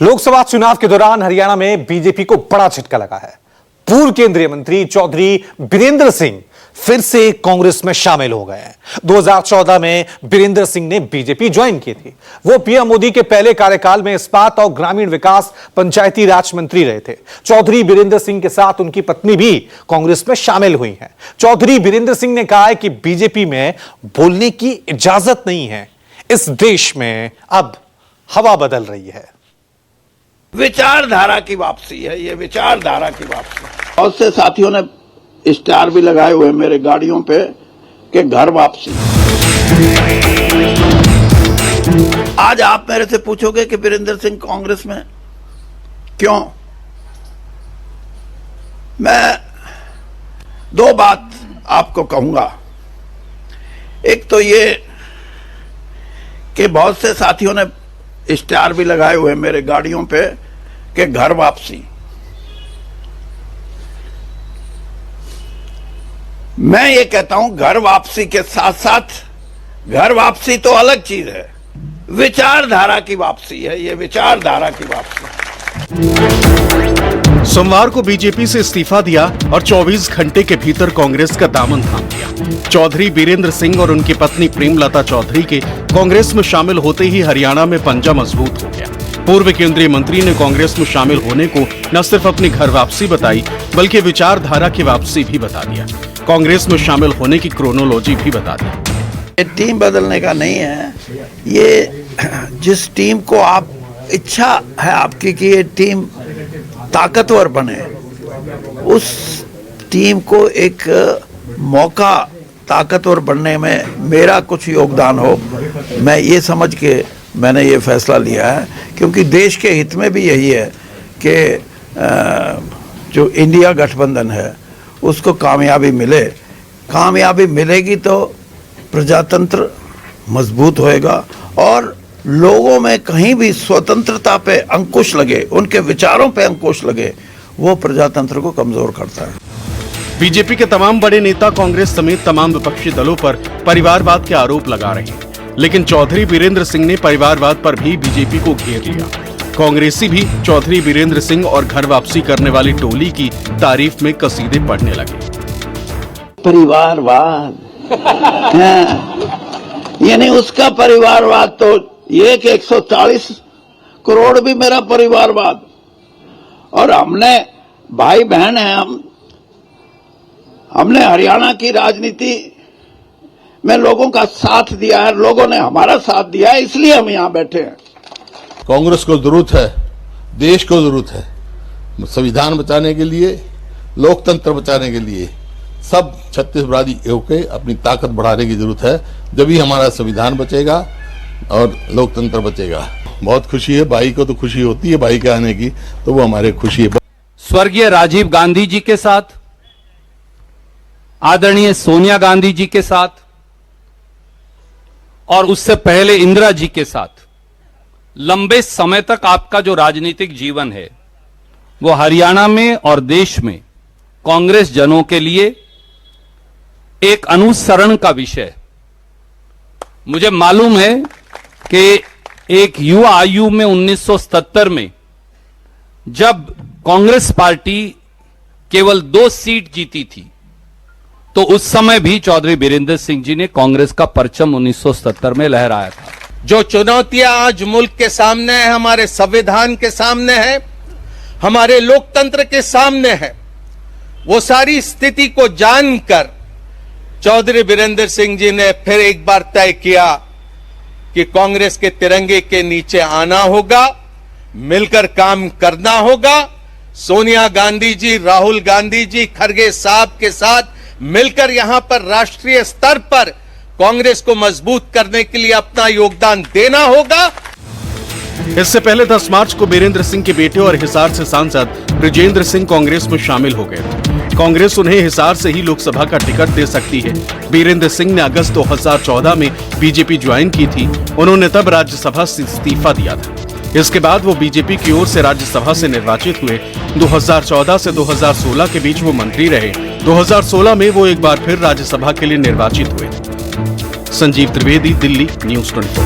लोकसभा चुनाव के दौरान हरियाणा में बीजेपी को बड़ा झटका लगा है। पूर्व केंद्रीय मंत्री चौधरी बीरेंद्र सिंह फिर से कांग्रेस में शामिल हो गए हैं। 2014 में बीरेंद्र सिंह ने बीजेपी ज्वाइन की थी। वो पीएम मोदी के पहले कार्यकाल में इस्पात और ग्रामीण विकास पंचायती राज मंत्री रहे थे। चौधरी बीरेंद्र सिंह के साथ उनकी पत्नी भी कांग्रेस में शामिल हुई हैं। चौधरी बीरेंद्र सिंह ने कहा है कि बीजेपी में बोलने की इजाजत नहीं है। इस देश में अब हवा बदल रही है। विचारधारा की वापसी है ये, विचारधारा की वापसी। बहुत से साथियों ने स्टार भी लगाए हुए मेरे गाड़ियों पे कि घर वापसी। आज आप मेरे से पूछोगे कि बीरेंद्र सिंह कांग्रेस में क्यों, मैं दो बात आपको कहूंगा। एक तो ये कि बहुत से साथियों ने स्टार भी लगाए हुए मेरे गाड़ियों पे कि घर वापसी। मैं ये कहता हूं घर वापसी के साथ साथ घर वापसी तो अलग चीज है, विचारधारा की वापसी है ये, विचारधारा की वापसी। सोमवार को बीजेपी से इस्तीफा दिया और 24 घंटे के भीतर कांग्रेस का दामन थाम लिया। चौधरी बीरेंद्र सिंह और उनकी पत्नी प्रेमलता चौधरी के कांग्रेस में शामिल होते ही हरियाणा में पंजा मजबूत हो गया। पूर्व केंद्रीय मंत्री ने कांग्रेस में शामिल होने को न सिर्फ अपनी घर वापसी बताई बल्कि विचारधारा की वापसी भी बता दिया। कांग्रेस में शामिल होने की क्रोनोलॉजी भी बता दी। ये टीम बदलने का नहीं है, ये जिस टीम को आप इच्छा है आपकी कि ये टीम ताकतवर बने, उस टीम को एक मौका ताकतवर बनने में मेरा कुछ योगदान हो, मैं ये समझ के मैंने ये फैसला लिया है। क्योंकि देश के हित में भी यही है कि जो इंडिया गठबंधन है उसको कामयाबी मिले। कामयाबी मिलेगी तो प्रजातंत्र मजबूत होएगा और लोगों में कहीं भी स्वतंत्रता पे अंकुश लगे, उनके विचारों पे अंकुश लगे, वो प्रजातंत्र को कमजोर करता है। बीजेपी के तमाम बड़े नेता कांग्रेस समेत तमाम विपक्षी दलों पर परिवारवाद के आरोप लगा रहे हैं, लेकिन चौधरी बीरेंद्र सिंह ने परिवारवाद पर भी बीजेपी को घेर लिया। कांग्रेसी भी चौधरी बीरेंद्र सिंह और घर वापसी करने वाली टोली की तारीफ में कसीदे पढ़ने लगे। परिवारवाद यानी उसका परिवारवाद तो ये कि 140 करोड़ भी मेरा परिवारवाद, और हमने भाई बहन हैं, हमने हरियाणा की राजनीति में लोगों का साथ दिया है, लोगों ने हमारा साथ दिया है, इसलिए हम यहां बैठे हैं। कांग्रेस को जरूरत है, देश को जरूरत है, संविधान बचाने के लिए, लोकतंत्र बचाने के लिए सब छत्तीसगढ़ी होकर अपनी ताकत बढ़ाने की जरूरत है। जब ही हमारा संविधान बचेगा और लोकतंत्र बचेगा। बहुत खुशी है, भाई को तो खुशी होती है भाई के आने की, तो वो हमारे खुशी है। स्वर्गीय राजीव गांधी जी के साथ, आदरणीय सोनिया गांधी जी के साथ और उससे पहले इंदिरा जी के साथ लंबे समय तक आपका जो राजनीतिक जीवन है वो हरियाणा में और देश में कांग्रेस जनों के लिए एक अनुसरण का विषय है। मुझे मालूम है कि एक युवा आयु में 1977 में जब कांग्रेस पार्टी केवल 2 सीट जीती थी, तो उस समय भी चौधरी बीरेंद्र सिंह जी ने कांग्रेस का परचम 1977 में लहराया था। जो चुनौतियां आज मुल्क के सामने है, हमारे संविधान के सामने है, हमारे लोकतंत्र के सामने है, वो सारी स्थिति को जानकर चौधरी बीरेंद्र सिंह जी ने फिर एक बार तय किया कि कांग्रेस के तिरंगे के नीचे आना होगा, मिलकर काम करना होगा। सोनिया गांधी जी, राहुल गांधी जी, खरगे साहब के साथ मिलकर यहां पर राष्ट्रीय स्तर पर कांग्रेस को मजबूत करने के लिए अपना योगदान देना होगा। इससे पहले 10 मार्च को बीरेंद्र सिंह के बेटे और हिसार से सांसद ब्रिजेंद्र सिंह कांग्रेस में शामिल हो गए थे। कांग्रेस उन्हें हिसार से ही लोकसभा का टिकट दे सकती है। बीरेंद्र सिंह ने अगस्त 2014 में बीजेपी ज्वाइन की थी। उन्होंने तब राज्यसभा से इस्तीफा दिया था। इसके बाद वो बीजेपी की ओर से राज्यसभा से निर्वाचित हुए। 2014 से 2016 के बीच वो मंत्री रहे। 2016 में वो एक बार फिर राज्यसभा के लिए निर्वाचित हुए। संजीव त्रिवेदी, दिल्ली, न्यूज़ 24।